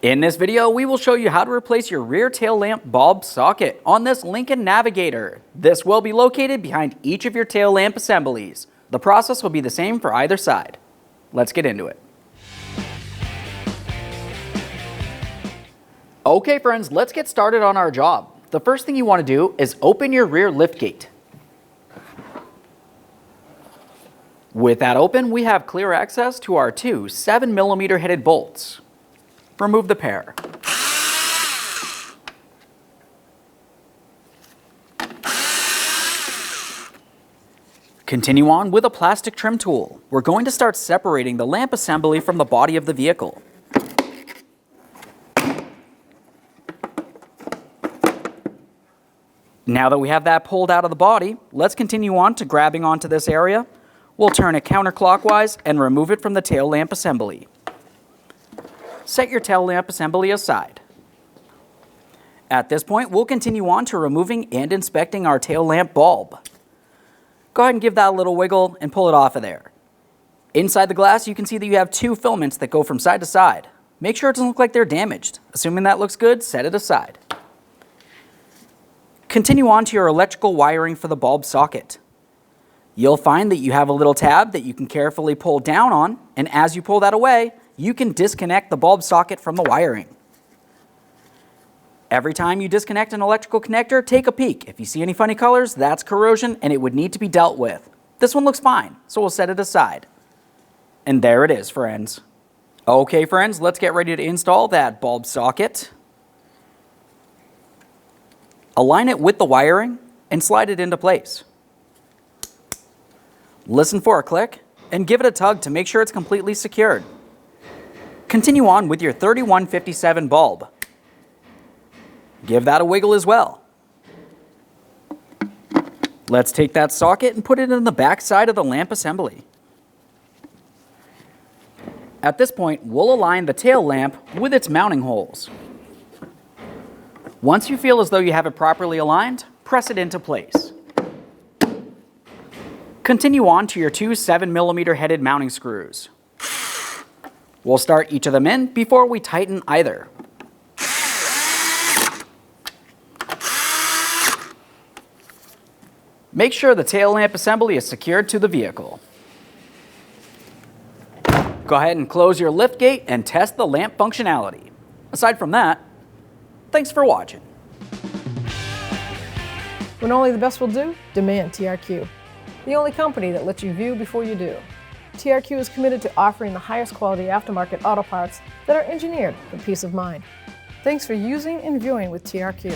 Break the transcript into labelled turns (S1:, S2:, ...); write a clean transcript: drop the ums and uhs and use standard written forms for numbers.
S1: In this video, we will show you how to replace your rear tail lamp bulb socket on this Lincoln Navigator. This will be located behind each of your tail lamp assemblies. The process will be the same for either side. Let's get into it. Okay friends, let's get started on our job. The first thing you want to do is open your rear lift gate. With that open, we have clear access to our two 7mm headed bolts. Remove the pair. Continue on with a plastic trim tool. We're going to start separating the lamp assembly from the body of the vehicle. Now that we have that pulled out of the body, let's continue on to grabbing onto this area. We'll turn it counterclockwise and remove it from the tail lamp assembly. Set your tail lamp assembly aside. At this point, we'll continue on to removing and inspecting our tail lamp bulb. Go ahead and give that a little wiggle and pull it off of there. Inside the glass, you can see that you have two filaments that go from side to side. Make sure it doesn't look like they're damaged. Assuming that looks good, set it aside. Continue on to your electrical wiring for the bulb socket. You'll find that you have a little tab that you can carefully pull down on, and as you pull that away, you can disconnect the bulb socket from the wiring. Every time you disconnect an electrical connector, take a peek. If you see any funny colors, that's corrosion and it would need to be dealt with. This one looks fine, so we'll set it aside. And there it is, friends. Okay, friends, let's get ready to install that bulb socket. Align it with the wiring and slide it into place. Listen for a click and give it a tug to make sure it's completely secured. Continue on with your 3157 bulb. Give that a wiggle as well. Let's take that socket and put it in the back side of the lamp assembly. At this point, we'll align the tail lamp with its mounting holes. Once you feel as though you have it properly aligned, press it into place. Continue on to your two 7mm headed mounting screws. We'll start each of them in before we tighten either. Make sure the tail lamp assembly is secured to the vehicle. Go ahead and close your lift gate and test the lamp functionality. Aside from that, thanks for watching.
S2: When only the best will do, demand TRQ. The only company that lets you view before you do. TRQ is committed to offering the highest quality aftermarket auto parts that are engineered for peace of mind. Thanks for using and viewing with TRQ.